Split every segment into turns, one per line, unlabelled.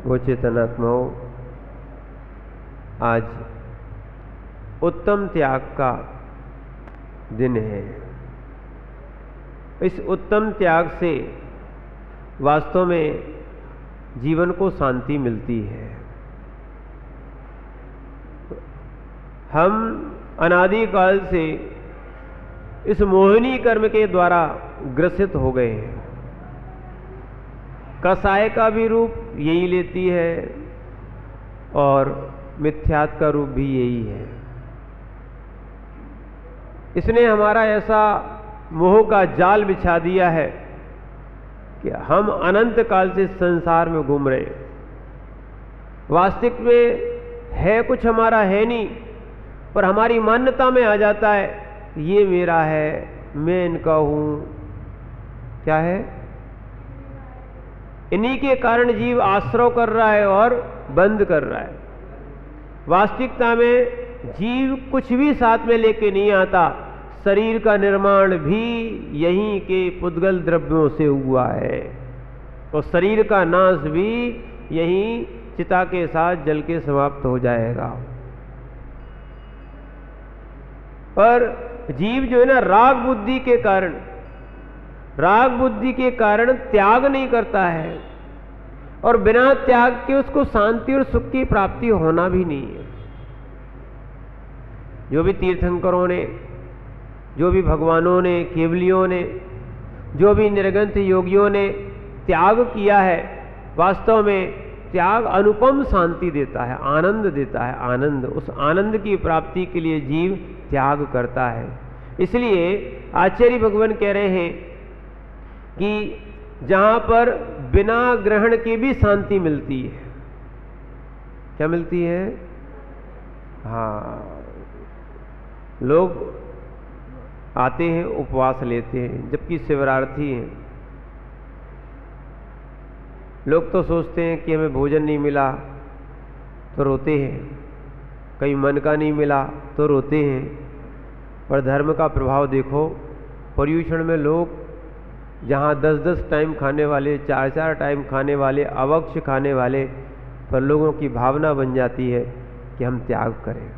वो चेतनात्माओं, आज उत्तम त्याग का दिन है। इस उत्तम त्याग से वास्तव में जीवन को शांति मिलती है। हम अनादिकाल से इस मोहिनी कर्म के द्वारा ग्रसित हो गए हैं। कसाय का भी रूप यही लेती है और मिथ्यात्व का रूप भी यही है। इसने हमारा ऐसा मोह का जाल बिछा दिया है कि हम अनंत काल से संसार में घूम रहे हैं। वास्तविक में है कुछ हमारा है नहीं, पर हमारी मान्यता में आ जाता है ये मेरा है, मैं इनका हूं। क्या है? इन्हीं के कारण जीव आश्रय कर रहा है और बंद कर रहा है। वास्तविकता में जीव कुछ भी साथ में लेके नहीं आता। शरीर का निर्माण भी यहीं के पुद्गल द्रव्यों से हुआ है और शरीर का नाश भी यहीं चिता के साथ जल के समाप्त हो जाएगा। पर जीव जो है ना, राग बुद्धि के कारण त्याग नहीं करता है और बिना त्याग के उसको शांति और सुख की प्राप्ति होना भी नहीं है। जो भी तीर्थंकरों ने, जो भी भगवानों ने, केवलियों ने, जो भी निर्गंथ योगियों ने त्याग किया है, वास्तव में त्याग अनुपम शांति देता है, आनंद देता है। आनंद, उस आनंद की प्राप्ति के लिए जीव त्याग करता है। इसलिए आचार्य भगवान कह रहे हैं कि जहां पर बिना ग्रहण के भी शांति मिलती है। क्या मिलती है? हाँ, लोग आते हैं, उपवास लेते हैं, जबकि शिवरार्थी हैं। लोग तो सोचते हैं कि हमें भोजन नहीं मिला तो रोते हैं, कहीं मन का नहीं मिला तो रोते हैं। पर धर्म का प्रभाव देखो, पर्यूषण में लोग जहाँ 10-10 टाइम खाने वाले, 4-4 टाइम खाने वाले, अवक्ष खाने वाले, पर लोगों की भावना बन जाती है कि हम त्याग करें।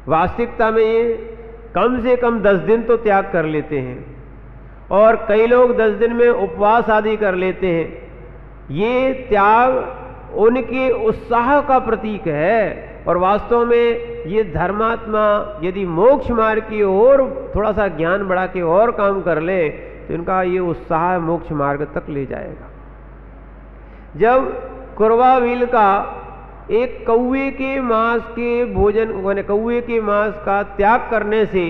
वास्तविकता में ये कम से कम 10 दिन तो त्याग कर लेते हैं और कई लोग 10 दिन में उपवास आदि कर लेते हैं। ये त्याग उनके उत्साह का प्रतीक है और वास्तव में ये धर्मात्मा यदि मोक्ष मार्ग की ओर थोड़ा सा ज्ञान बढ़ा के और काम कर ले तो इनका ये उत्साह मोक्ष मार्ग तक ले जाएगा। जब कुरवावील का एक कौवे के मांस के भोजन, माने कौवे के मांस का त्याग करने से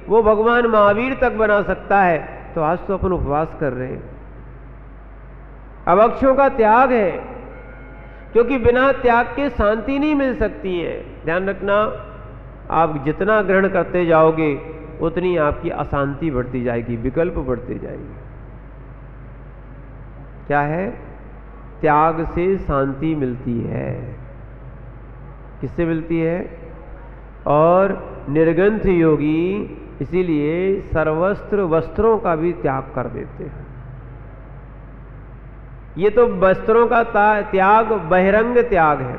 वो भगवान महावीर तक बना सकता है, तो आज तो अपन उपवास कर रहे हैं। अवक्षों का त्याग है, क्योंकि बिना त्याग के शांति नहीं मिल सकती है। ध्यान रखना, आप जितना ग्रहण करते जाओगे उतनी आपकी अशांति बढ़ती जाएगी, विकल्प बढ़ते जाएंगे। क्या है? त्याग से शांति मिलती है। किससे मिलती है? और निर्गंथ योगी इसीलिए सर्वस्त्र वस्त्रों का भी त्याग कर देते हैं। ये तो वस्त्रों का त्याग बहिरंग त्याग है।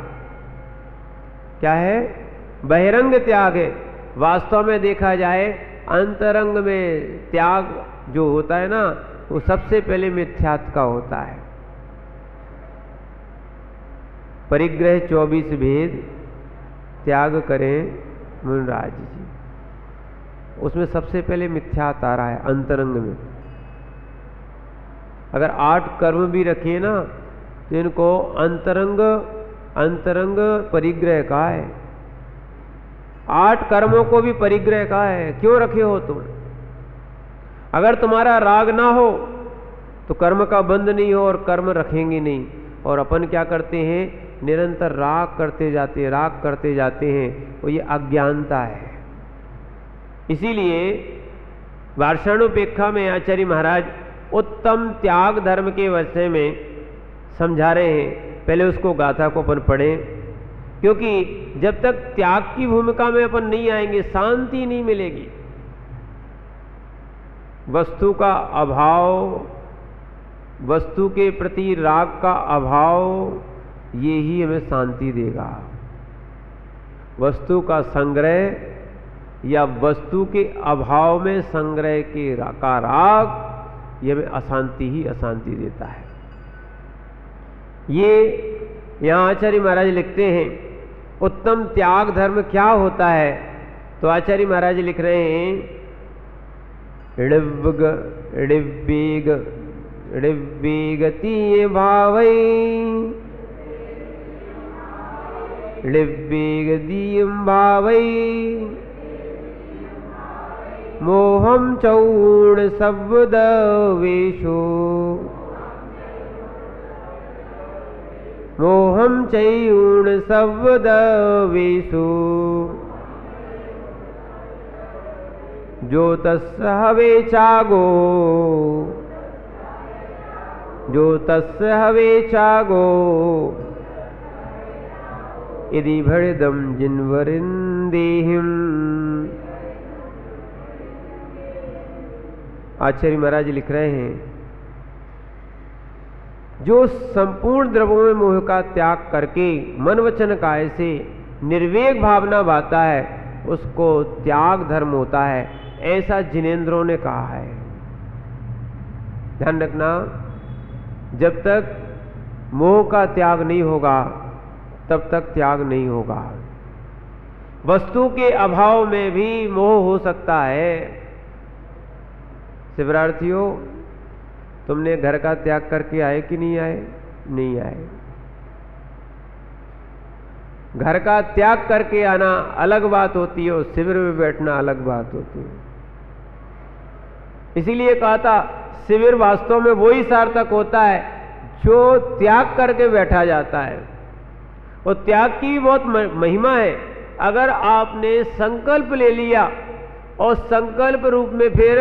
क्या है? बहिरंग त्याग है। वास्तव में देखा जाए अंतरंग में त्याग जो होता है ना, वो सबसे पहले मिथ्यात्व का होता है। परिग्रह 24 भेद त्याग करें मुनिराज जी, उसमें सबसे पहले मिथ्यात्व आ रहा है अंतरंग में। अगर 8 कर्म भी रखे ना तो इनको अंतरंग परिग्रह कहा है। 8 कर्मों को भी परिग्रह कहा है। क्यों रखे हो तुम? अगर तुम्हारा राग ना हो तो कर्म का बंध नहीं हो और कर्म रखेंगे नहीं। और अपन क्या करते हैं? निरंतर राग करते जाते हैं, वो ये अज्ञानता है। इसीलिए वार्षाणुपेक्षा में आचार्य महाराज उत्तम त्याग धर्म के विषय में समझा रहे हैं। पहले उसको गाथा को अपन पढ़ें, क्योंकि जब तक त्याग की भूमिका में अपन नहीं आएंगे शांति नहीं मिलेगी। वस्तु का अभाव वस्तु के प्रति राग का अभाव ये ही हमें शांति देगा। वस्तु का संग्रह या वस्तु के अभाव में संग्रह का राग ये हमें अशांति ही अशांति देता है। ये यहाँ आचार्य महाराज लिखते हैं उत्तम त्याग धर्म क्या होता है। तो आचार्य महाराज लिख रहे हैं ऋव्वेगतीय भावै ऋव्वेगदीयं भावै मोहं चौर्ण शब्दवेशो मोहं चैर्ण शब्दवेशो ज्योतस्य हवे चागो ज्योतस्य हवे चागो यदि भृदम जिन्वरिंदेहिम। आचार्य महाराज लिख रहे हैं जो संपूर्ण द्रव्यों में मोह का त्याग करके मन वचन काया से निर्वेग भावना बाता है उसको त्याग धर्म होता है, ऐसा जिनेंद्रों ने कहा है। ध्यान रखना, जब तक मोह का त्याग नहीं होगा तब तक त्याग नहीं होगा। वस्तु के अभाव में भी मोह हो सकता है। शिवरार्थियों, तुमने घर का त्याग करके आए कि नहीं आए? नहीं आए। घर का त्याग करके आना अलग बात होती है और शिविर में बैठना अलग बात होती है। इसीलिए कहा था शिविर वास्तव में वही सार्थक होता है जो त्याग करके बैठा जाता है। और त्याग की भी बहुत महिमा है। अगर आपने संकल्प ले लिया और संकल्प रूप में फिर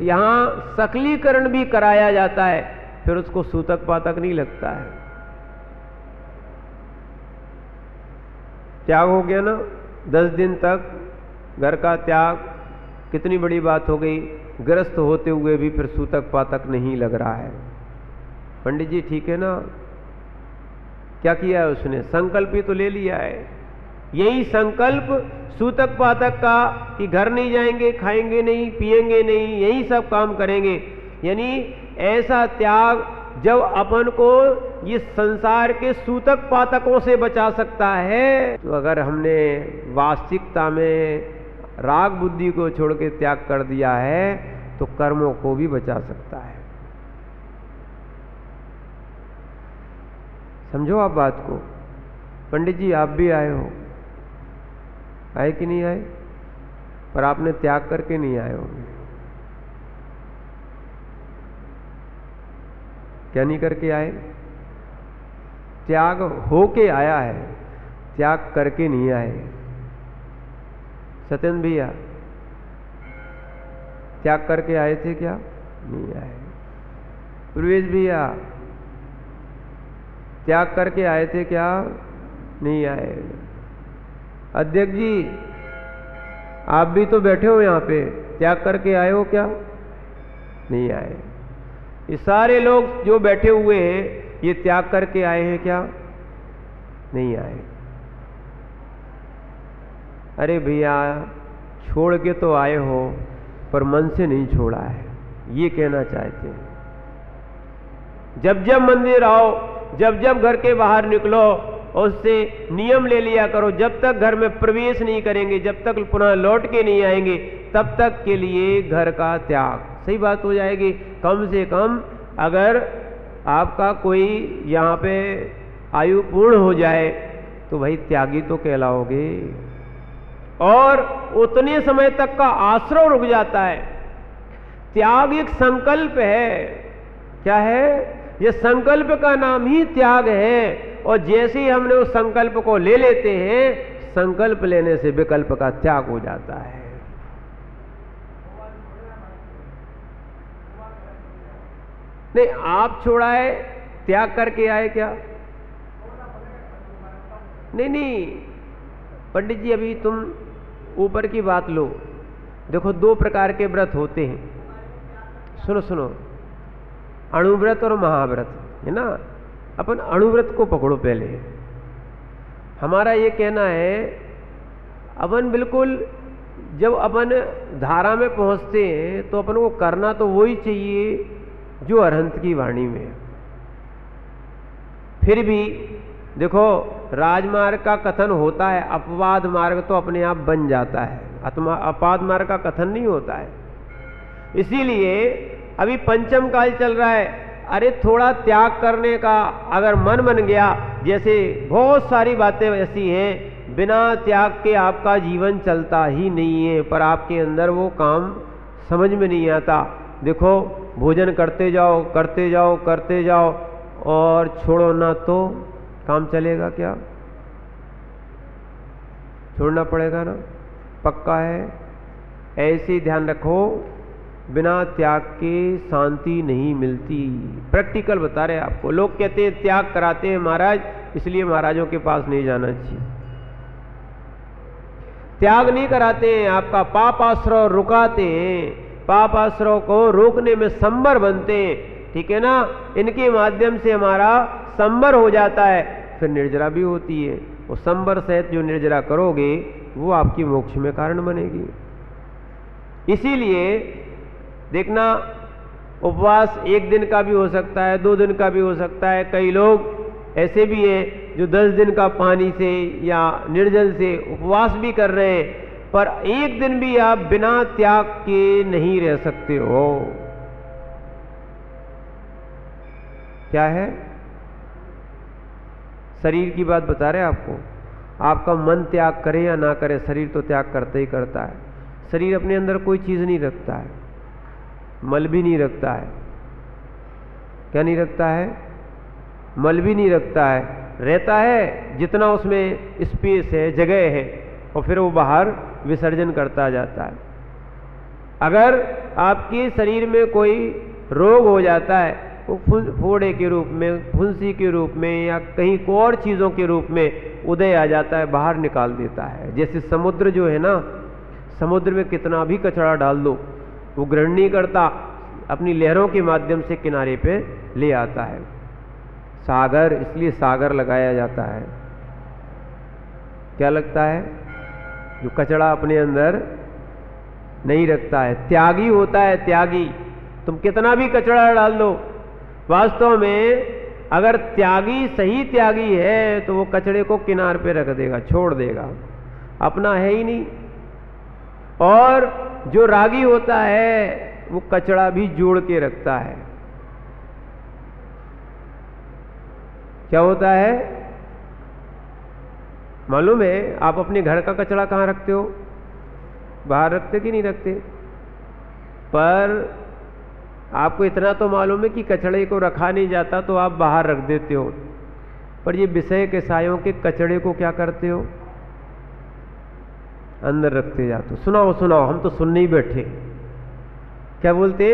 यहाँ सकलीकरण भी कराया जाता है, फिर उसको सूतक पातक नहीं लगता है। त्याग हो गया ना, 10 दिन तक घर का त्याग, कितनी बड़ी बात हो गई। ग्रस्त होते हुए भी फिर सूतक पातक नहीं लग रहा है। पंडित जी ठीक है ना, क्या किया है उसने? संकल्प ही तो ले लिया है। यही संकल्प सूतक पातक का कि घर नहीं जाएंगे, खाएंगे नहीं, पिएंगे नहीं, यही सब काम करेंगे। यानी ऐसा त्याग जब अपन को ये संसार के सूतक पातकों से बचा सकता है, तो अगर हमने वास्तविकता में राग बुद्धि को छोड़ के त्याग कर दिया है तो कर्मों को भी बचा सकता है। समझो आप बात को। पंडित जी आप भी आए हो, आए कि नहीं आए? पर आपने त्याग करके नहीं आए होंगे। क्या नहीं करके आए? त्याग होके आया है, त्याग करके नहीं आए। सत्येंद्र भैया त्याग करके आए थे क्या? नहीं आए। प्रवेश भैया त्याग करके आए थे क्या? नहीं आए। अध्यक्ष जी आप भी तो बैठे हो यहाँ पे, त्याग करके आए हो क्या? नहीं आए। ये सारे लोग जो बैठे हुए हैं ये त्याग करके आए हैं क्या? नहीं आए। अरे भैया छोड़ के तो आए हो पर मन से नहीं छोड़ा है, ये कहना चाहते हैं। जब जब मंदिर आओ, जब जब घर के बाहर निकलो, उससे नियम ले लिया करो, जब तक घर में प्रवेश नहीं करेंगे, जब तक पुनः लौट के नहीं आएंगे, तब तक के लिए घर का त्याग। सही बात हो जाएगी। कम से कम अगर आपका कोई यहाँ पे आयु पूर्ण हो जाए तो भाई त्यागी तो कहलाओगे। और उतने समय तक का आश्रय रुक जाता है। त्याग एक संकल्प है। क्या है? ये संकल्प का नाम ही त्याग है। और जैसे ही हमने उस संकल्प को ले लेते हैं, संकल्प लेने से विकल्प का त्याग हो जाता है। नहीं, आप छोड़ाए, त्याग करके आए क्या? नहीं नहीं पंडित जी, अभी तुम ऊपर की बात लो। देखो 2 प्रकार के व्रत होते हैं। सुनो सुनो, अणुव्रत और महाव्रत, है ना। अपन अणुव्रत को पकड़ो पहले। हमारा ये कहना है, अपन बिल्कुल जब अपन धारा में पहुंचते हैं तो अपन को करना तो वही चाहिए जो अरहंत की वाणी में है। फिर भी देखो, राजमार्ग का कथन होता है, अपवाद मार्ग तो अपने आप बन जाता है, अपवाद मार्ग का कथन नहीं होता है। इसीलिए अभी पंचम काल चल रहा है। अरे थोड़ा त्याग करने का अगर मन बन गया, जैसे बहुत सारी बातें ऐसी हैं, बिना त्याग के आपका जीवन चलता ही नहीं है, पर आपके अंदर वो काम समझ में नहीं आता। देखो, भोजन करते जाओ करते जाओ करते जाओ और छोड़ो ना तो काम चलेगा क्या? छोड़ना पड़ेगा ना, पक्का है। ऐसे ध्यान रखो, बिना त्याग के शांति नहीं मिलती। प्रैक्टिकल बता रहे आपको। लोग कहते हैं त्याग कराते हैं महाराज, इसलिए महाराजों के पास नहीं जाना चाहिए। त्याग नहीं कराते हैं, आपका पाप आश्रय रुकाते हैं, पाप आश्रय को रोकने में संबर बनते हैं, ठीक है ना। इनके माध्यम से हमारा संबर हो जाता है, फिर निर्जरा भी होती है। वो संबर सहित जो निर्जरा करोगे वो आपकी मोक्ष में कारण बनेगी। इसीलिए देखना, उपवास एक दिन का भी हो सकता है, 2 दिन का भी हो सकता है। कई लोग ऐसे भी हैं जो 10 दिन का पानी से या निर्जल से उपवास भी कर रहे हैं, पर एक दिन भी आप बिना त्याग के नहीं रह सकते हो। क्या है? शरीर की बात बता रहे हैं आपको। आपका मन त्याग करे या ना करे, शरीर तो त्याग करता ही करता है। शरीर अपने अंदर कोई चीज़ नहीं रखता है, मल भी नहीं रखता है। क्या नहीं रखता है? मल भी नहीं रखता है। रहता है जितना उसमें स्पेस है, जगह है, और फिर वो बाहर विसर्जन करता जाता है। अगर आपके शरीर में कोई रोग हो जाता है, वो फोड़े के रूप में, फुंसी के रूप में, या कहीं को और चीज़ों के रूप में उदय आ जाता है, बाहर निकाल देता है। जैसे समुद्र जो है ना, समुद्र में कितना भी कचरा डाल दो वो ग्रहण नहीं करता, अपनी लहरों के माध्यम से किनारे पे ले आता है। सागर, इसलिए सागर लगाया जाता है। क्या लगता है? जो कचरा अपने अंदर नहीं रखता है, त्यागी होता है। त्यागी, तुम कितना भी कचरा डाल दो, वास्तव में अगर त्यागी सही त्यागी है तो वो कचरे को किनार पे रख देगा, छोड़ देगा, अपना है ही नहीं। और जो रागी होता है वो कचरा भी जोड़ के रखता है। क्या होता है मालूम है? आप अपने घर का कचरा कहाँ रखते हो? बाहर रखते कि नहीं रखते? पर आपको इतना तो मालूम है कि कचड़े को रखा नहीं जाता तो आप बाहर रख देते हो। पर ये विषय के सायों के कचड़े को क्या करते हो? अंदर रखते जाते हो। सुनाओ सुनाओ, हम तो सुनने ही बैठे। क्या बोलते?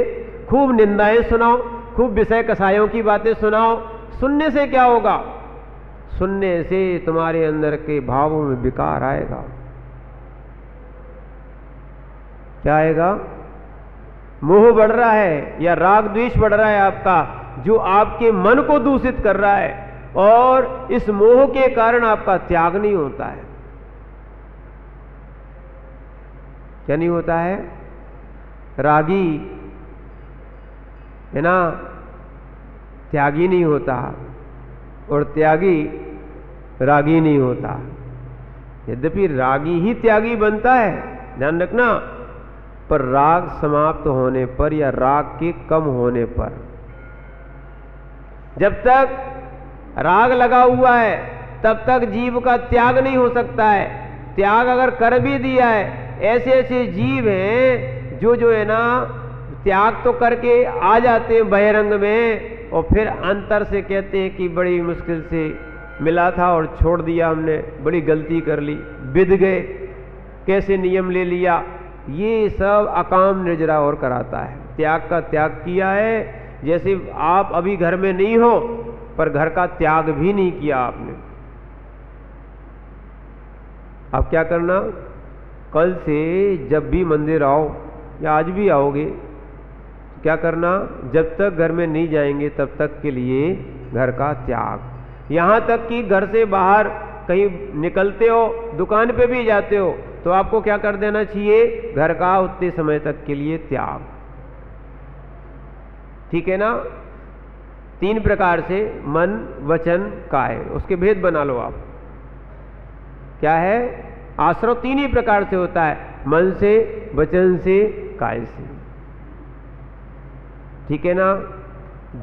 खूब निंदाएं सुनाओ, खूब विषय कसायों की बातें सुनाओ। सुनने से क्या होगा? सुनने से तुम्हारे अंदर के भावों में विकार आएगा। क्या आएगा? मोह बढ़ रहा है या राग द्वेष बढ़ रहा है आपका, जो आपके मन को दूषित कर रहा है, और इस मोह के कारण आपका त्याग नहीं होता है। क्या नहीं होता है? रागी है ना, त्यागी नहीं होता, और त्यागी रागी नहीं होता। यद्यपि रागी ही त्यागी बनता है, ध्यान रखना, पर राग समाप्त होने पर या राग के कम होने पर। जब तक राग लगा हुआ है तब तक जीव का त्याग नहीं हो सकता है। त्याग अगर कर भी दिया है, ऐसे ऐसे जीव हैं जो है ना, त्याग तो करके आ जाते हैं बहिरंग में, और फिर अंतर से कहते हैं कि बड़ी मुश्किल से मिला था और छोड़ दिया हमने, बड़ी गलती कर ली, बिध गए, कैसे नियम ले लिया। ये सब अकाम निर्जरा और कराता है। त्याग का त्याग किया है, जैसे आप अभी घर में नहीं हो पर घर का त्याग भी नहीं किया आपने। अब क्या करना? कल से जब भी मंदिर आओ या आज भी आओगे, क्या करना, जब तक घर में नहीं जाएंगे तब तक के लिए घर का त्याग। यहाँ तक कि घर से बाहर कहीं निकलते हो, दुकान पे भी जाते हो, तो आपको क्या कर देना चाहिए, घर का उतने समय तक के लिए त्याग। ठीक है ना। 3 प्रकार से मन, वचन, काय, उसके भेद बना लो आप। क्या है, आश्रव 3 ही प्रकार से होता है, मन से, वचन से, काय से। ठीक है ना।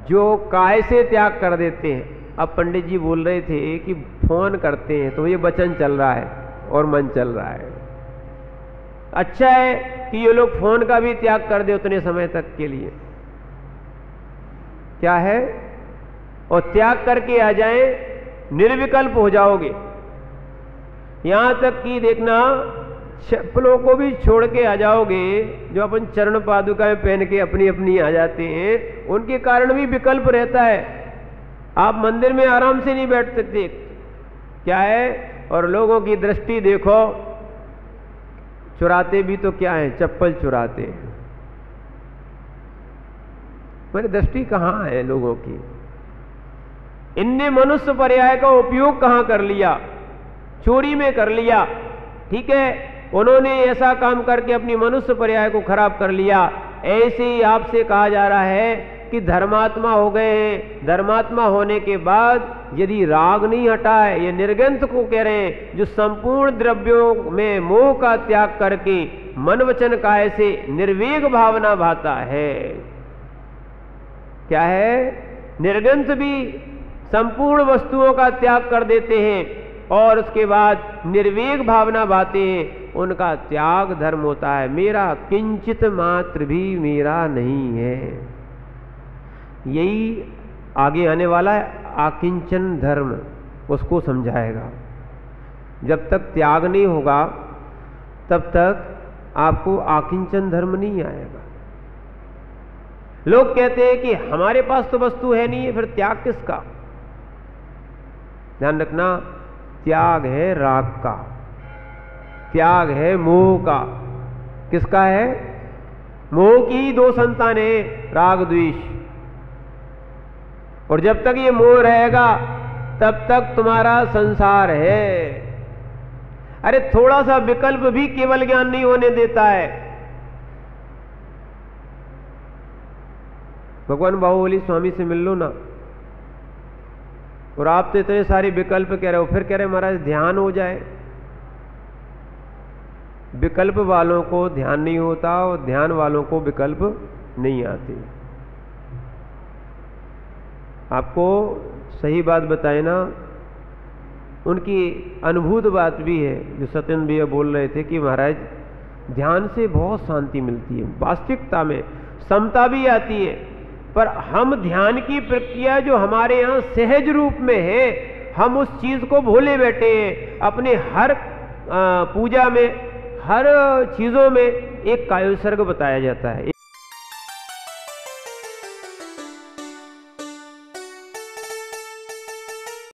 जो काय से त्याग कर देते हैं, अब पंडित जी बोल रहे थे कि फोन करते हैं तो ये वचन चल रहा है और मन चल रहा है। अच्छा है कि ये लोग फोन का भी त्याग कर दे उतने समय तक के लिए, क्या है, और त्याग करके आ जाए, निर्विकल्प हो जाओगे। यहां तक कि देखना, चप्पलों को भी छोड़ के आ जाओगे, जो अपन चरण पादुकाएं पहन के अपनी अपनी आ जाते हैं, उनके कारण भी विकल्प रहता है। आप मंदिर में आराम से नहीं बैठ सकते, क्या है, और लोगों की दृष्टि देखो, चुराते भी तो क्या है, चप्पल चुराते हैं। मेरी दृष्टि कहाँ है लोगों की। इनने मनुष्य पर्याय का उपयोग कहाँ कर लिया, चोरी में कर लिया। ठीक है, उन्होंने ऐसा काम करके अपनी मनुष्य पर्याय को खराब कर लिया। ऐसे ही आपसे कहा जा रहा है कि धर्मात्मा हो गए हैं, धर्मात्मा होने के बाद यदि राग नहीं हटा है, ये निर्गंथ को कह रहे हैं, जो संपूर्ण द्रव्यों में मोह का त्याग करके मन वचन काय से निर्वेग भावना भाता है। क्या है, निर्गंथ भी संपूर्ण वस्तुओं का त्याग कर देते हैं और उसके बाद निर्वेग भावना भाते हैं, उनका त्याग धर्म होता है। मेरा किंचित मात्र भी मेरा नहीं है, यही आगे आने वाला है आकिंचन धर्म, उसको समझाएगा। जब तक त्याग नहीं होगा तब तक आपको आकिंचन धर्म नहीं आएगा। लोग कहते हैं कि हमारे पास तो वस्तु है नहीं है, फिर त्याग किसका। ध्यान रखना, त्याग है राग का, त्याग है मोह का। किसका है, मोह की 2 संतानें, राग द्वेष। और जब तक ये मोह रहेगा तब तक तुम्हारा संसार है। अरे थोड़ा सा विकल्प भी केवल ज्ञान नहीं होने देता है। भगवान बाहुबली स्वामी से मिल लो ना, और आप तो इतने सारे विकल्प कह रहे हो, फिर कह रहे महाराज ध्यान हो जाए। विकल्प वालों को ध्यान नहीं होता और ध्यान वालों को विकल्प नहीं आते। आपको सही बात बताए ना, उनकी अनुभूत बात भी है, जो सत्येंद्र भैया बोल रहे थे कि महाराज ध्यान से बहुत शांति मिलती है, वास्तविकता में समता भी आती है। पर हम ध्यान की प्रक्रिया जो हमारे यहाँ सहज रूप में है, हम उस चीज को भूले बैठे हैं। अपने हर पूजा में, हर चीजों में एक कायोत्सर्ग बताया जाता है।